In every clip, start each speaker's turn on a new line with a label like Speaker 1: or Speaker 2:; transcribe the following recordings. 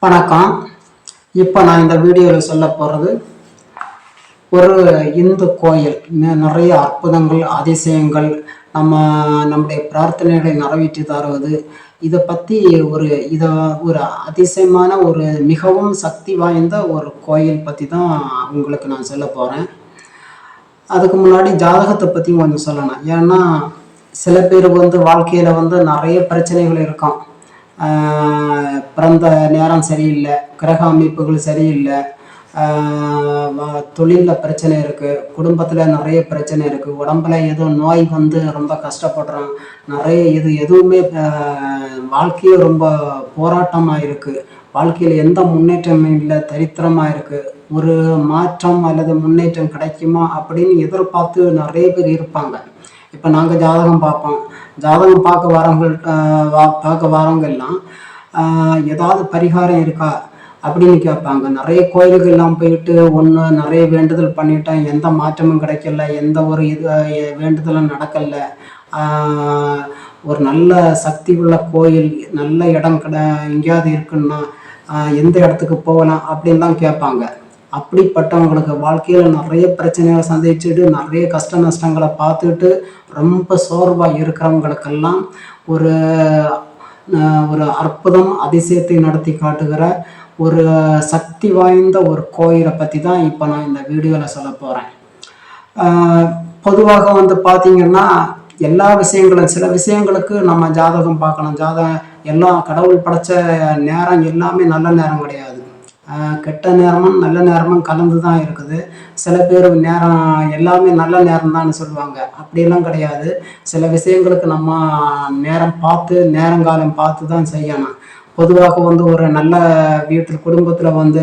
Speaker 1: வணக்கம். இப்போ நான் இந்த வீடியோவில் சொல்ல போகிறது ஒரு இந்து கோயில் நிறைய அற்புதங்கள் அதிசயங்கள் நம்முடைய பிரார்த்தனைகளை நிறைவேற்றி தருவது இதை பற்றி ஒரு அதிசயமான ஒரு மிகவும் சக்தி வாய்ந்த ஒரு கோயில் பற்றி தான் உங்களுக்கு நான் சொல்ல போகிறேன். அதுக்கு முன்னாடி ஜாதகத்தை பற்றி கொஞ்சம் சொல்லணும். ஏன்னா சில பேர் வாழ்க்கையில் நிறைய பிரச்சனைகள் இருக்கும். பிறந்த நேரம் சரியில்லை, கிரக அமைப்புகள் சரியில்லை, தொழிலில் பிரச்சனை இருக்குது, குடும்பத்தில் நிறைய பிரச்சனை இருக்குது, உடம்புல ஏதோ நோய் ரொம்ப கஷ்டப்படுறோம், நிறைய எதுவுமே வாழ்க்கையே ரொம்ப போராட்டமாக இருக்குது, வாழ்க்கையில் எந்த முன்னேற்றமும் இல்லை, தரித்திரமாக இருக்குது, ஒரு மாற்றம் அல்லது முன்னேற்றம் கிடைக்குமா அப்படின்னு எதிர்பார்த்து நிறைய பேர் இருப்பாங்க. இப்போ நாங்கள் ஜாதகம் பார்ப்போம். ஜாதகம் பார்க்க வரவங்க எல்லாம் ஏதாவது பரிகாரம் இருக்கா அப்படின்னு கேட்பாங்க. நிறைய கோயில்கள்லாம் போயிட்டு நிறைய வேண்டுதல் பண்ணிட்டேன், எந்த மாற்றமும் கிடைக்கல, எந்த ஒரு வேண்டுதலும் நடக்கலை, ஒரு நல்ல சக்தி உள்ள கோயில் நல்ல இடம் எங்கேயாவது இருக்குன்னா எந்த இடத்துக்கு போகலாம் அப்படின்லாம் கேட்பாங்க. அப்படிப்பட்டவங்களுக்கு வாழ்க்கையில் நிறைய பிரச்சனைகளை சந்திச்சுட்டு நிறைய கஷ்ட நஷ்டங்களை பார்த்துட்டு ரொம்ப சோர்வாக இருக்கிறவங்களுக்கெல்லாம் ஒரு ஒரு அற்புதம் அதிசயத்தை நடத்தி காட்டுகிற ஒரு சக்தி வாய்ந்த ஒரு கோயிலை பற்றி தான் இப்போ நான் இந்த வீடியோவில் சொல்ல போகிறேன். பொதுவாக பார்த்தீங்கன்னா எல்லா விஷயங்களும் சில விஷயங்களுக்கு நம்ம ஜாதகம் பார்க்கணும். எல்லாம் கடவுள் படைச்ச நேரம் எல்லாமே நல்ல நேரம் கிடையாது. கெட்ட நேரமும் நல்ல நேரமும் கலந்து தான் இருக்குது. சில பேர் நேரம் எல்லாமே நல்ல நேரம் தான் சொல்லுவாங்க. அப்படியெல்லாம் கிடையாது. சில விஷயங்களுக்கு நம்ம நேரங்காலம் பார்த்து தான் செய்யணும். பொதுவாக ஒரு நல்ல வீட்டில் குடும்பத்தில்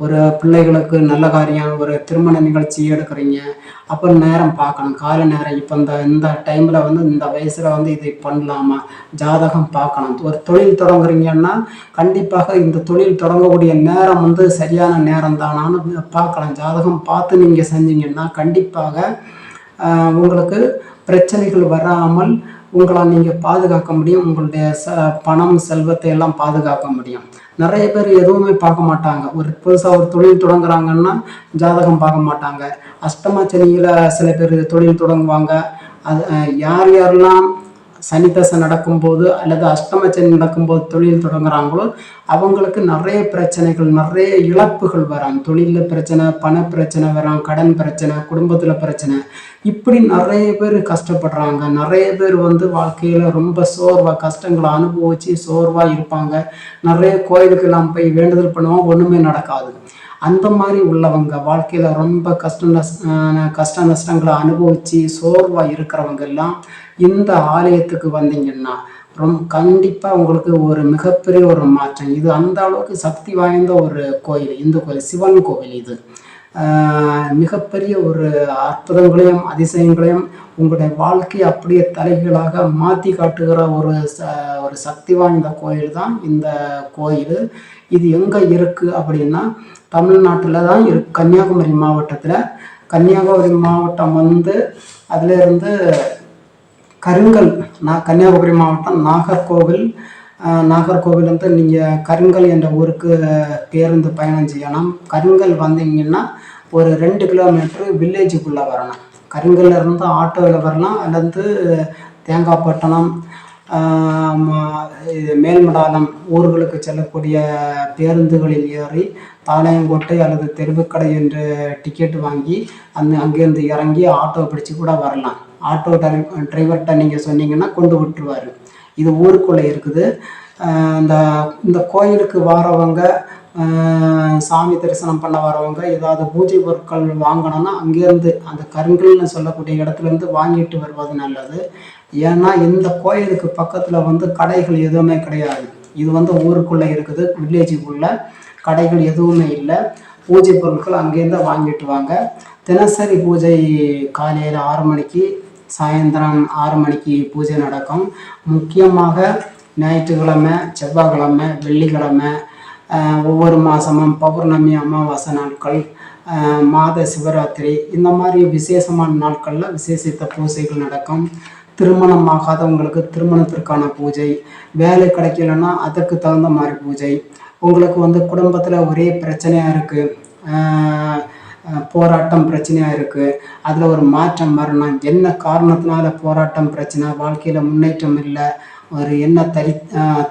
Speaker 1: ஒரு பிள்ளைகளுக்கு நல்ல காரியம், ஒரு திருமண நிகழ்ச்சி எடுக்கிறீங்க, அப்போ நேரம் பார்க்கணும், கால நேரம். இப்போ இந்த டைமில் இந்த வயசில் இதை பண்ணலாமா, ஜாதகம் பார்க்கணும். ஒரு தொழில் தொடங்குறீங்கன்னா கண்டிப்பாக இந்த தொழில் தொடங்கக்கூடிய நேரம் சரியான நேரம் தானான்னு பார்க்கலாம். ஜாதகம் பார்த்து நீங்கள் செஞ்சீங்கன்னா கண்டிப்பாக உங்களுக்கு பிரச்சனைகள் வராமல் உங்களை நீங்கள் பாதுகாக்க முடியும். உங்களுடைய பணம் செல்வத்தை எல்லாம் பாதுகாக்க முடியும். நிறைய பேர் எதுவுமே பார்க்க மாட்டாங்க. புதுசாக ஒரு தொழில் தொடங்குறாங்கன்னா ஜாதகம் பார்க்க மாட்டாங்க. அஷ்டம சனியில் சில பேர் தொழில் தொடங்குவாங்க. அது யாரெல்லாம் சனி தசை நடக்கும்போது அல்லது அஷ்டம சனி நடக்கும்போது தொழில் தொடங்குறாங்களோ அவங்களுக்கு நிறைய பிரச்சனைகள், நிறைய இழப்புகள் வரும். தொழிலில் பிரச்சனை, பண பிரச்சனை வரும், கடன் பிரச்சனை, குடும்பத்தில் பிரச்சனை, இப்படி நிறைய பேர் கஷ்டப்படுறாங்க. நிறைய பேர் வாழ்க்கையில் ரொம்ப சோர்வாக கஷ்டங்களை அனுபவித்து சோர்வாக இருப்பாங்க. நிறைய கோயிலுக்கெல்லாம் போய் வேண்டுதல் பண்ணுவோம், ஒன்றுமே நடக்காது. அந்த மாதிரி உள்ளவங்க வாழ்க்கையில் ரொம்ப கஷ்ட நஷ்டங்களை அனுபவித்து சோர்வாக இருக்கிறவங்க எல்லாம் இந்த ஆலயத்துக்கு வந்தீங்கன்னா கண்டிப்பாக உங்களுக்கு ஒரு மிகப்பெரிய ஒரு மாற்றம். இது அந்த அளவுக்கு சக்தி வாய்ந்த ஒரு கோயில், இந்து கோயில், சிவன் கோவில். இது மிகப்பெரிய ஒரு அற்புதங்களையும் அதிசயங்களையும் உங்களுடைய வாழ்க்கையை அப்படியே தலைகீழாக மாற்றி காட்டுகிற ஒரு சக்தி வாய்ந்த கோயில் தான் இந்த கோயில். இது எங்கே இருக்குது அப்படின்னா தமிழ்நாட்டில் தான் இருக்கு, கன்னியாகுமரி மாவட்டத்தில். கன்னியாகுமரி மாவட்டம் அதிலிருந்து கருங்கல், கன்னியாகுமரி மாவட்டம் நாகர்கோவில் நீங்கள் கருங்கல் என்ற ஊருக்கு பேருந்து பயணம் செய்யணும். கருங்கல் வந்தீங்கன்னா ஒரு 2 கிலோமீட்டரு வில்லேஜுக்குள்ளே வரணும். கருங்கல்ல இருந்து ஆட்டோவில் வரலாம், அல்லது தேங்காய்பட்டணம், மேல்மடாலம் ஊர்களுக்கு செல்லக்கூடிய பேருந்துகளில் ஏறி தாளையங்கோட்டை அல்லது தெருவுக்கடை என்று டிக்கெட் வாங்கி அங்கேருந்து இறங்கி ஆட்டோ பிடிச்சி கூட வரலாம். ஆட்டோ டிரைவர்கிட்ட நீங்கள் சொன்னீங்கன்னா கொண்டு விட்டுருவார். இது ஊருக்குள்ளே இருக்குது. இந்த கோயிலுக்கு வரவங்க, சாமி தரிசனம் பண்ண வரவங்க ஏதாவது பூஜை பொருட்கள் வாங்கணும்னா அங்கேருந்து அந்த கருங்கல்னு சொல்லக்கூடிய இடத்துலேருந்து வாங்கிட்டு வருவது நல்லது. ஏன்னா இந்த கோயிலுக்கு பக்கத்தில் கடைகள் எதுவுமே கிடையாது. இது ஊருக்குள்ளே இருக்குது, வில்லேஜுக்குள்ளே கடைகள் எதுவுமே இல்லை. பூஜை பொருட்கள் அங்கேருந்து வாங்கிட்டு வாங்க. தினசரி பூஜை காலையில் 6 மணிக்கு, சாயந்தரம் 6 மணிக்கு பூஜை நடக்கும். முக்கியமாக ஞாயிற்றுக்கிழமை, செவ்வாய்க்கிழமை, வெள்ளிக்கிழமை, ஒவ்வொரு மாதமும் பௌர்ணமி, அமாவாசை நாட்கள், மாத சிவராத்திரி, இந்த மாதிரி விசேஷமான நாட்களில் விசேஷித்த பூஜைகள் நடக்கும். திருமணம் ஆகாதவங்களுக்கு திருமணத்திற்கான பூஜை, வேலை கிடைக்கலன்னா அதுக்கு தகுந்த மாதிரி பூஜை, உங்களுக்கு வந்து குடும்பத்தில் ஒரே பிரச்சனையாக இருக்குது, போராட்டம் பிரச்சனையாக இருக்குது, அதில் ஒரு மாற்றம் வரணும், என்ன காரணத்தினால போராட்டம் பிரச்சனை, வாழ்க்கையில் முன்னேற்றம் இல்லை, ஒரு என்ன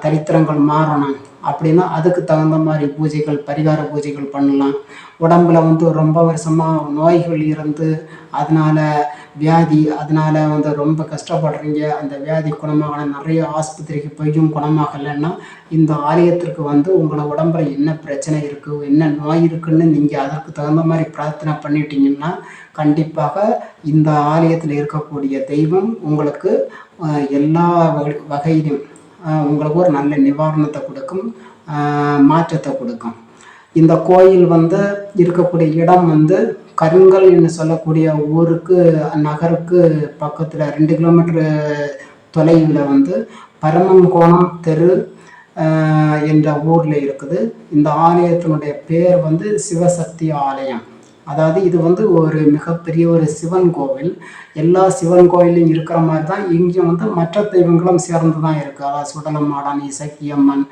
Speaker 1: தரித்திரங்கள் மாறணும் அப்படின்னா அதுக்கு தகுந்த மாதிரி பூஜைகள், பரிகார பூஜைகள் பண்ணலாம். உடம்புல வந்து ரொம்ப வருஷமாக நோய்கள் இருந்து அதனால் வியாதி, அதனால் வந்து ரொம்ப கஷ்டப்படுறீங்க, அந்த வியாதி குணமாக நிறைய ஆஸ்பத்திரிக்கு போயும் குணமாகலைன்னா இந்த ஆலயத்திற்கு வந்து உங்களை உடம்புல என்ன பிரச்சனை இருக்குது, என்ன நோய் இருக்குன்னு நீங்கள் அதற்கு தகுந்த மாதிரி பிரார்த்தனை பண்ணிட்டீங்கன்னா கண்டிப்பாக இந்த ஆலயத்தில் இருக்கக்கூடிய தெய்வம் உங்களுக்கு எல்லா வகையிலும் உங்களுக்கு ஒரு நல்ல நிவாரணத்தை கொடுக்கும், மாற்றத்தை கொடுக்கும். இந்த கோயில் வந்து இருக்கக்கூடிய இடம் வந்து கருங்கல் என்று சொல்லக்கூடிய ஊருக்கு, நகருக்கு பக்கத்தில் 2 கிலோமீட்டரு தொலைவில் வந்து பரமங்கோணம் தெரு என்ற ஊரில் இருக்குது. இந்த ஆலயத்தினுடைய பேர் வந்து சிவசக்தி ஆலயம். அதாவது இது வந்து ஒரு மிகப்பெரிய ஒரு சிவன் கோவில். எல்லா சிவன் கோயிலும் இருக்கிற மாதிரி தான் இங்கே வந்து மற்ற தெய்வங்களும் சேர்ந்து தான் இருக்குது. அதாவது சுடலமாடன், இசக்கியம்மன்,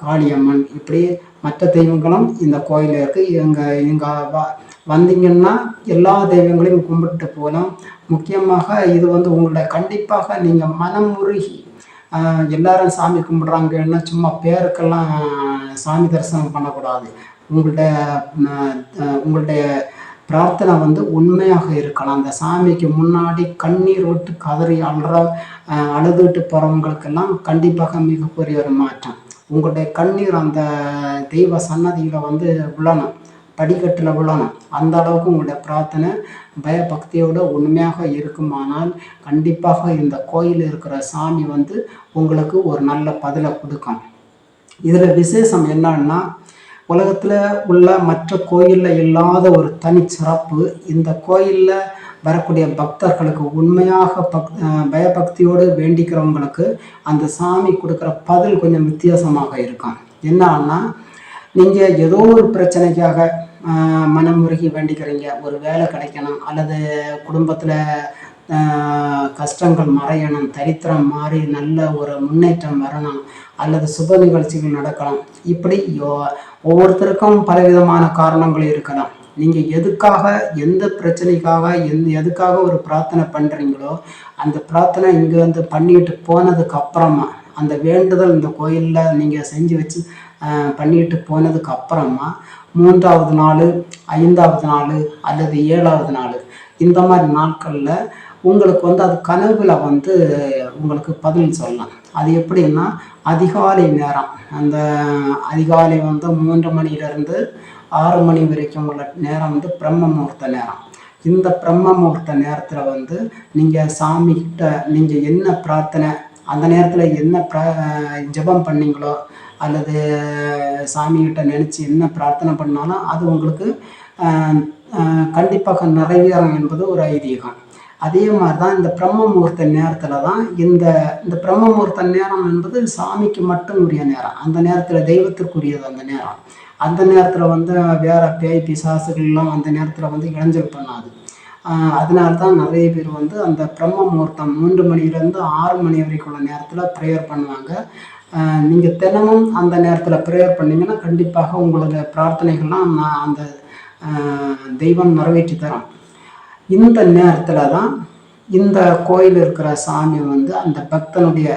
Speaker 1: காளியம்மன், இப்படி மற்ற தெய்வங்களும் இந்த கோயிலில் இருக்குது. இங்கே வந்தீங்கன்னா எல்லா தெய்வங்களையும் கும்பிட்டு போகலாம். முக்கியமாக இது வந்து உங்களுடைய கண்டிப்பாக நீங்கள் மனம் உருகி எல்லாரும் சாமி கும்பிட்றாங்கன்னா சும்மா பேருக்கெல்லாம் சாமி தரிசனம் பண்ணக்கூடாது. உங்களுடைய பிரார்த்தனை வந்து உண்மையாக இருக்கலாம். அந்த சாமிக்கு முன்னாடி கண்ணீர் விட்டு கதறி அழுதுட்டு போகிறவங்களுக்கெல்லாம் கண்டிப்பாக மிகப்பெரிய ஒரு மாற்றம். உங்களுடைய கண்ணீர் அந்த தெய்வ சன்னதியில் வந்து விழணும், படிக்கட்டில் விழணும். அந்த அளவுக்கு உங்களுடைய பிரார்த்தனை பயபக்தியோடு உண்மையாக இருக்குமானால் கண்டிப்பாக இந்த கோயில் இருக்கிற சாமி வந்து உங்களுக்கு ஒரு நல்ல பதிலை கொடுக்கும். இதில் விசேஷம் என்னன்னா, உலகத்தில் உள்ள மற்ற கோயிலில் இல்லாத ஒரு தனிச்சிறப்பு, இந்த கோயிலில் வரக்கூடிய பக்தர்களுக்கு உண்மையாக பயபக்தியோடு வேண்டிக்கிறவங்களுக்கு அந்த சாமி கொடுக்குற பதில் கொஞ்சம் வித்தியாசமாக இருக்கும். என்னன்னா, நீங்கள் ஏதோ ஒரு பிரச்சனைக்காக மனமுருகி வேண்டிக்கிறீங்க, ஒரு வேலை கிடைக்கணும், அல்லது குடும்பத்தில் கஷ்டங்கள் மறையணும், தரித்திரம் மாறி நல்ல ஒரு முன்னேற்றம் வரணும், அல்லது சுப நிகழ்ச்சிகள் நடக்கலாம். இப்படி ஒவ்வொருத்தருக்கும் பலவிதமான காரணங்கள் இருக்கலாம். நீங்கள் எதுக்காக, எந்த பிரச்சனைக்காக, எதுக்காக ஒரு பிரார்த்தனை பண்ணுறீங்களோ அந்த பிரார்த்தனை இங்கே வந்து பண்ணிட்டு போனதுக்கு அப்புறமா, அந்த வேண்டுதல் இந்த கோயிலில் நீங்கள் செஞ்சு வச்சு பண்ணிட்டு போனதுக்கு அப்புறமா 3வது நாள், 5வது நாள் அல்லது 7வது நாள், இந்த மாதிரி நாட்களில் உங்களுக்கு வந்து அது கனவுல வந்து உங்களுக்கு பதில் சொல்லலாம். அது எப்படின்னா, அதிகாலை நேரம், அந்த அதிகாலை வந்து 3 மணிலேருந்து 6 மணி வரைக்கும் உள்ள நேரம் வந்து பிரம்ம முகூர்த்த நேரம். இந்த பிரம்ம முகூர்த்த நேரத்தில் வந்து நீங்கள் சாமிக்கிட்ட நீங்கள் என்ன பிரார்த்தனை, அந்த நேரத்தில் என்ன ஜெபம் பண்ணீங்களோ அல்லது சாமிகிட்ட நினச்சி என்ன பிரார்த்தனை பண்ணாலும் அது உங்களுக்கு கண்டிப்பாக நிறைவேறும் என்பது ஒரு ஐதீகம். அதே மாதிரி தான் இந்த பிரம்ம முகூர்த்த நேரத்தில் தான் இந்த பிரம்ம முகூர்த்த நேரம் என்பது சாமிக்கு மட்டும் உரிய நேரம். அந்த நேரத்தில் தெய்வத்திற்குரியது அந்த நேரம். அந்த நேரத்தில் வந்து வேறு பேய் பிசாசுகள்லாம் அந்த நேரத்தில் வந்து இளைஞல் பண்ணாது. அதனால தான் நிறைய பேர் வந்து அந்த பிரம்ம முகூர்த்தம் 3 மணிலேருந்து 6 மணி வரைக்கும் உள்ள நேரத்தில் ப்ரேயர் பண்ணுவாங்க. நீங்கள் தினமும் அந்த நேரத்தில் ப்ரேயர் பண்ணிங்கன்னா கண்டிப்பாக உங்களோட பிரார்த்தனைகள்லாம் அந்த தெய்வம் நிறைவேற்றி தரும். இந்த நேரத்தில் தான் இந்த கோயில் இருக்கிற சாமி வந்து அந்த பக்தனுடைய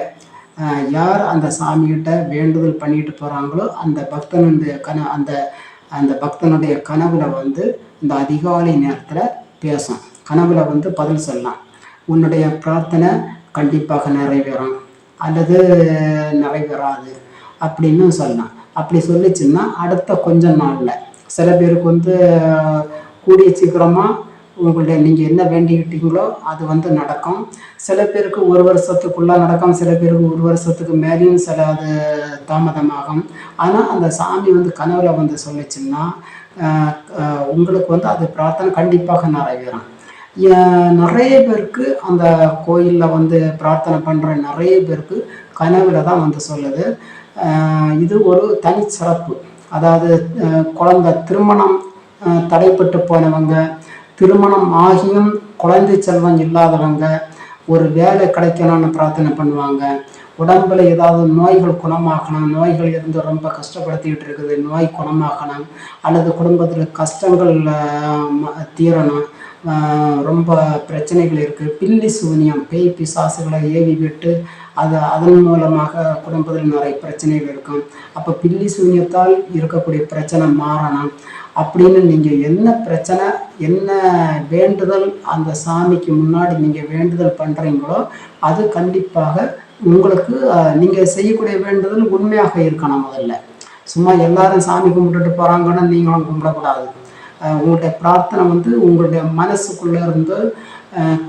Speaker 1: யார் அந்த சாமிகிட்ட வேண்டுதல் பண்ணிட்டு போகிறாங்களோ அந்த பக்தனுடைய அந்த பக்தனுடைய கனவுல வந்து இந்த அதிகாலை நேரத்தில் பேசும். கனவுல வந்து பதில் சொல்லலாம். உன்னுடைய பிரார்த்தனை கண்டிப்பாக நிறைவேறும் அல்லது நிறைவேறாது அப்படின்னு சொல்லலாம். அப்படி சொல்லிச்சுன்னா அடுத்த கொஞ்ச நாளில் சில பேருக்கு வந்து கூடிய சீக்கிரமாக உங்களுடைய நீங்கள் என்ன வேண்டிக்கிட்டீங்களோ அது வந்து நடக்கும். சில பேருக்கு 1 வருஷத்துக்குள்ளே நடக்கும், சில பேருக்கு 1 வருஷத்துக்கு மேலேயும் சில அது தாமதமாகும். ஆனால் அந்த சாமி வந்து கனவுல வந்து சொல்லிச்சுன்னா உங்களுக்கு வந்து அது பிரார்த்தனை கண்டிப்பாக நிறைவேறும். நிறைய பேருக்கு அந்த கோயிலில் வந்து பிரார்த்தனை பண்ணுற நிறைய பேருக்கு கனவுல தான் வந்து சொல்லுது. இது ஒரு தனிச்சிறப்பு. அதாவது குழந்தை திருமணம் தடைப்பட்டு போனவங்க, திருமணம் ஆகியும் குழந்தை செல்வம் இல்லாதவங்க ஒரு வேலை கிடைக்கணும்னு பிரார்த்தனை பண்ணுவாங்க. உடம்புல ஏதாவது நோய்கள் குணமாகணும், நோய்கள் இருந்து ரொம்ப கஷ்டப்படுத்திக்கிட்டு இருக்குது, நோய் குணமாகணும், அல்லது குடும்பத்தில் கஷ்டங்கள் தீரணும், ரொம்ப பிரச்சனைகள் இருக்குது, பில்லி சூனியம் பேய் பிசாசுகளை ஏவி விட்டு அதன் மூலமாக குடும்பத்தில் நிறைய பிரச்சனைகள் இருக்கும். அப்போ பில்லி சூனியத்தால் இருக்கக்கூடிய பிரச்சனை மாறணும் அப்படின்னு நீங்கள் என்ன பிரச்சனை, என்ன வேண்டுதல் அந்த சாமிக்கு முன்னாடி நீங்கள் வேண்டுதல் பண்ணுறீங்களோ அது கண்டிப்பாக உங்களுக்கு நீங்கள் செய்யக்கூடிய வேண்டுதல் உண்மையாக இருக்கணும். முதல்ல சும்மா எல்லாரும் சாமி கும்பிட்டுட்டு போகிறாங்கன்னு நீங்களும் கும்பிடக்கூடாது. உங்களுடைய பிரார்த்தனை உங்களுடைய மனசுக்குள்ளே இருந்து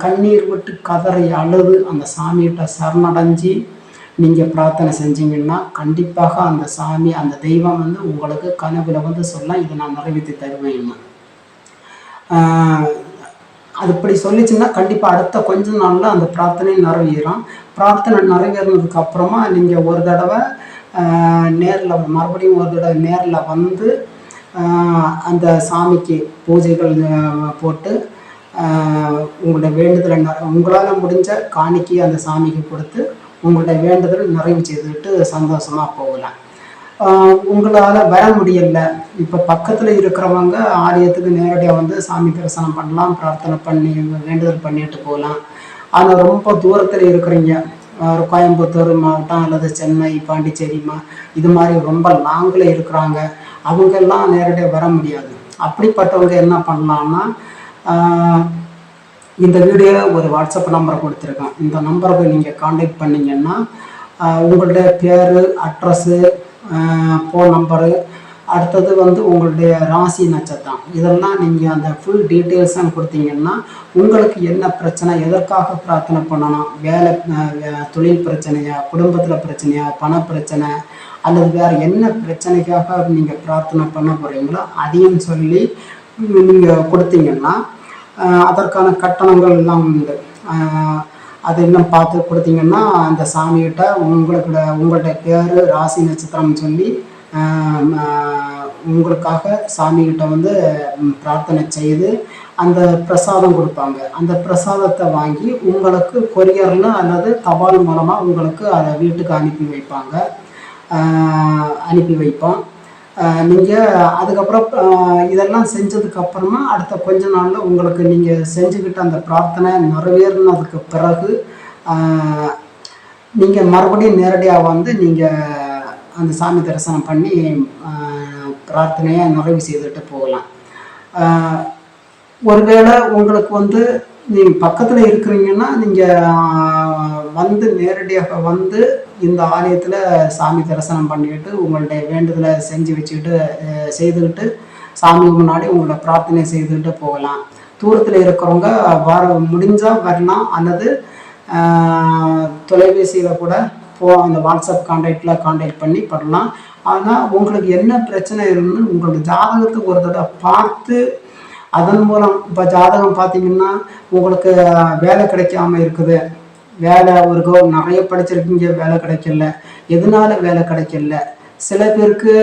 Speaker 1: கண்ணீர் விட்டு கதறி அழுது அந்த சாமிகிட்ட சரணடைஞ்சி நீங்கள் பிரார்த்தனை செஞ்சீங்கன்னா கண்டிப்பாக அந்த சாமி, அந்த தெய்வம் உங்களுக்கு கனவுல சொல்ல இதை நான் நிறைவேற்றி தருவேன். அதுபடி சொல்லிச்சுன்னா கண்டிப்பாக அடுத்த கொஞ்ச நாளில் அந்த பிரார்த்தனை நிறைவேறும். பிரார்த்தனை நிறைவேறினதுக்கு அப்புறமா நீங்கள் ஒரு தடவை நேரில் மறுபடியும் ஒரு தடவை நேரில் வந்து அந்த சாமிக்கு பூஜைகள் போட்டு உங்களுடைய வேண்டுதலை உங்களால் முடிஞ்ச காணிக்கை அந்த சாமிக்கு கொடுத்து உங்களுடைய வேண்டுதல் நிறைவு செய்துக்கிட்டு சந்தோஷமாக போகலாம். உங்களால் வர முடியலை, இப்போ பக்கத்தில் இருக்கிறவங்க ஆலயத்துக்கு நேரடியாக வந்து சாமி தரிசனம் பண்ணலாம், பிரார்த்தனை பண்ணி வேண்டுதல் பண்ணிட்டு போகலாம். ஆனால் ரொம்ப தூரத்தில் இருக்கிறீங்க, ஒரு கோயம்புத்தூர் மாவட்டம் அல்லது சென்னை, பாண்டிச்சேரி இது மாதிரி ரொம்ப லாங்கில் இருக்கிறாங்க, அவங்கெல்லாம் நேரடியாக வர முடியாது. அப்படிப்பட்டவங்க என்ன பண்ணலான்னா, இந்த வீடியோ ஒரு வாட்ஸ்அப் நம்பரை கொடுத்துருக்கேன். இந்த நம்பருக்கு நீங்கள் காண்டாக்ட் பண்ணிங்கன்னா உங்களுடைய பேர், அட்ரஸ்ஸு, ஃபோன் நம்பரு, அடுத்தது உங்களுடைய ராசி நட்சத்திரம், இதெல்லாம் நீங்கள் அந்த ஃபுல் டீட்டெயில்ஸாக கொடுத்தீங்கன்னா உங்களுக்கு என்ன பிரச்சனை, எதற்காக பிரார்த்தனை பண்ணணும், வேலை தொழில் பிரச்சனையா, குடும்பத்தில் பிரச்சனையா, பண பிரச்சனை, அல்லது வேறு என்ன பிரச்சனைக்காக நீங்கள் பிரார்த்தனை பண்ண போகிறீங்களோ அதையும் சொல்லி நீங்கள் கொடுத்தீங்கன்னா அதற்கான கட்டணங்கள் எல்லாம் உண்டு. அது இன்னும் பார்த்து கொடுத்தீங்கன்னா அந்த சாமிகிட்ட உங்கள்கிட்ட பேர், ராசி நட்சத்திரம் சொல்லி உங்களுக்காக சாமிகிட்ட பிரார்த்தனை செய்து அந்த பிரசாதம் கொடுப்பாங்க. அந்த பிரசாதத்தை வாங்கி உங்களுக்கு கொரியரில் அல்லது தபால் மூலமாக உங்களுக்கு அதை வீட்டுக்கு அனுப்பி வைப்போம். நீங்கள் அதுக்கப்புறம் இதெல்லாம் செஞ்சதுக்கப்புறமா அடுத்த கொஞ்ச நாளில் உங்களுக்கு நீங்கள் செஞ்சுக்கிட்ட அந்த பிரார்த்தனை நிறைவேறினதுக்கு பிறகு நீங்கள் மறுபடியும் நேரடியாக வந்து நீங்கள் அந்த சாமி தரிசனம் பண்ணி பிரார்த்தனையை நிறைவு செய்துட்டு போகலாம். ஒருவேளை உங்களுக்கு நீங்கள் பக்கத்தில் இருக்கிறீங்கன்னா நீங்கள் நேரடியாக இந்த ஆலயத்தில் சாமி தரிசனம் பண்ணிக்கிட்டு உங்களுடைய வேண்டுதலை செய்துக்கிட்டு சாமி முன்னாடி உங்களோட பிரார்த்தனை செய்துக்கிட்டு போகலாம். தூரத்தில் இருக்கிறவங்க முடிஞ்சால் வரலாம், அல்லது தொலைபேசியில் கூட அந்த வாட்ஸ்அப் காண்டாக்ட் பண்ணி பண்ணலாம். ஆனால் உங்களுக்கு என்ன பிரச்சனை இருக்குன்னு உங்களோட ஜாதகத்தை ஒரு தடவை பார்த்து அதன் மூலம், இப்போ ஜாதகம் பார்த்தீங்கன்னா உங்களுக்கு வேலை கிடைக்காம இருக்குது, வேலை நிறைய படிச்சிருக்கீங்க, வேலை கிடைக்கல, எதனால வேலை கிடைக்கல, சில பேருக்கு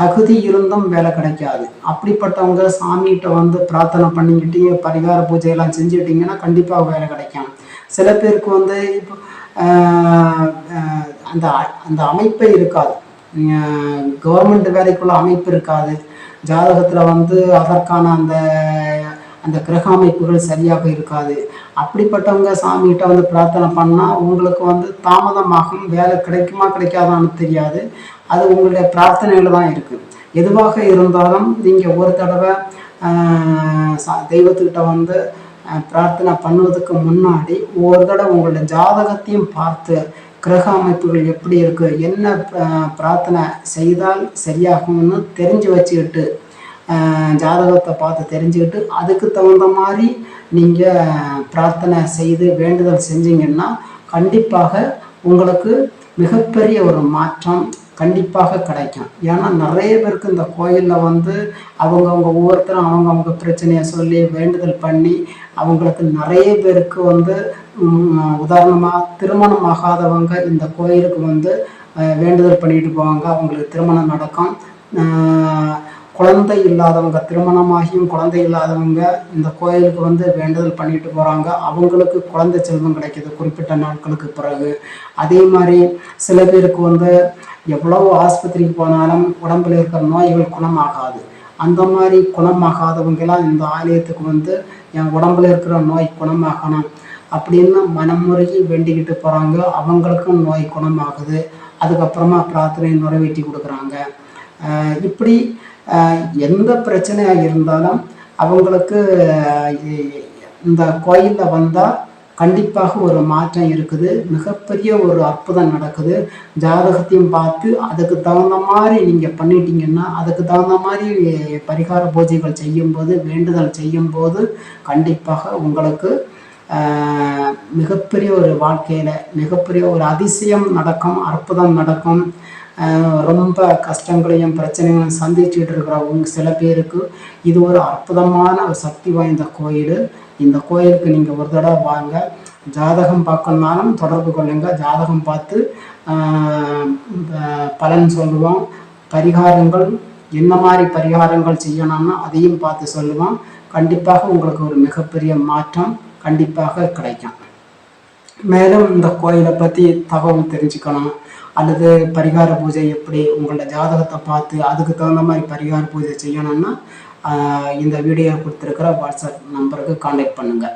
Speaker 1: தகுதி இருந்தும் வேலை கிடைக்காது. அப்படிப்பட்டவங்க சாமிகிட்ட பிரார்த்தனை பண்ணிக்கிட்டே பரிகார பூஜையெல்லாம் செஞ்சுக்கிட்டிங்கன்னா கண்டிப்பாக வேலை கிடைக்கும். சில பேருக்கு இப்போ அந்த அந்த அமைப்பே இருக்காது, கவர்மெண்ட் வேலைக்குள்ள அமைப்பு இருக்காது, ஜாதகத்தில் அதற்கான அந்த கிரக அமைப்புகள் சரியாக இருக்காது. அப்படிப்பட்டவங்க சாமிகிட்ட பிரார்த்தனை பண்ணால் உங்களுக்கு தாமதமாகும், வேலை கிடைக்குமா கிடைக்காதான்னு தெரியாது, அது உங்களுடைய பிரார்த்தனையில் தான் இருக்குது. எதுவாக இருந்தாலும் நீங்கள் ஒரு தடவை தெய்வத்துக்கிட்ட பிரார்த்தனை பண்ணுவதுக்கு முன்னாடி ஒரு தடவை உங்களுடைய ஜாதகத்தையும் பார்த்து கிரக அமைப்புகள் எப்படி இருக்குது, என்ன பிரார்த்தனை செய்தால் சரியாகும்னு தெரிஞ்சு வச்சுக்கிட்டு, ஜாதகத்தை பார்த்து தெரிஞ்சுக்கிட்டு அதுக்கு தகுந்த மாதிரி நீங்கள் பிரார்த்தனை செய்து வேண்டுதல் செஞ்சீங்கன்னா கண்டிப்பாக உங்களுக்கு மிகப்பெரிய ஒரு மாற்றம் கண்டிப்பாக கிடைக்கும். ஏன்னா நிறைய பேருக்கு இந்த கோயிலில் அவங்கவுங்க ஒவ்வொருத்தரும் அவங்கவுங்க பிரச்சனையை சொல்லி வேண்டுதல் பண்ணி அவங்களுக்கு நிறைய பேருக்கு உதாரணமாக திருமணம் ஆகாதவங்க இந்த கோயிலுக்கு வேண்டுதல் பண்ணிட்டு போவாங்க, அவங்களுக்கு திருமணம் நடக்கும். குழந்தை இல்லாதவங்க, திருமணமாகியும் குழந்தை இல்லாதவங்க இந்த கோயிலுக்கு வந்து வேண்டுதல் பண்ணிட்டு போகிறாங்க. அவங்களுக்கு குழந்தை செல்வம் கிடைக்கிது குறிப்பிட்ட நாட்களுக்கு பிறகு. அதே மாதிரி சில பேருக்கு வந்து எவ்வளவு ஆஸ்பத்திரிக்கு போனாலும் உடம்புல இருக்கிற நோய்கள் குணமாகாது. அந்த மாதிரி குணமாகாதவங்கெல்லாம் இந்த ஆலயத்துக்கு வந்து என் உடம்புல இருக்கிற நோய் குணமாகணும் அப்படின்னு மனமுருகி வேண்டிக்கிட்டு போகிறாங்க. அவங்களுக்கும் நோய் குணமாகுது. அதுக்கப்புறமா பிரார்த்தனை நிறைவேற்றி கொடுக்குறாங்க. இப்படி எந்த பிரச்சனையாக இருந்தாலும் அவங்களுக்கு இந்த கோயிலில் வந்தால் கண்டிப்பாக ஒரு மாற்றம் இருக்குது. மிகப்பெரிய ஒரு அற்புதம் நடக்குது. ஜாதகத்தையும் பார்த்து அதுக்கு தகுந்த மாதிரி நீங்கள் பண்ணிட்டீங்கன்னா, அதுக்கு தகுந்த மாதிரி பரிகார பூஜைகள் செய்யும்போது, வேண்டுதல் செய்யும்போது கண்டிப்பாக உங்களுக்கு மிகப்பெரிய ஒரு வாழ்க்கையில் மிகப்பெரிய ஒரு அதிசயம் நடக்கும், அற்புதம் நடக்கும். ரொம்ப கஷ்டங்களையும் பிரச்சனைகளையும் சந்திச்சுட்டு இருக்கிறவங்க சில பேருக்கு இது ஒரு அற்புதமான ஒரு சக்தி வாய்ந்த கோயில். இந்த கோயிலுக்கு நீங்கள் ஒரு தடவை வாங்க. ஜாதகம் பார்க்கணுனாலும் தொடர்பு கொள்ளுங்க. ஜாதகம் பார்த்து பலன் சொல்லுவோம். பரிகாரங்கள் என்ன மாதிரி பரிகாரங்கள் செய்யணும்னா அதையும் பார்த்து சொல்லுவோம். கண்டிப்பாக உங்களுக்கு ஒரு மிகப்பெரிய மாற்றம் கண்டிப்பாக கிடைக்கும். மேலும் இந்த கோயிலை பற்றி தகவல் தெரிஞ்சுக்கணும் அல்லது பரிகார பூஜை எப்படி உங்களோட ஜாதகத்தை பார்த்து அதுக்கு தகுந்த மாதிரி பரிகார பூஜை செய்யணும்னா இந்த வீடியோ கொடுத்துருக்கிற வாட்ஸ்அப் நம்பருக்கு கான்டாக்ட் பண்ணுங்கள்.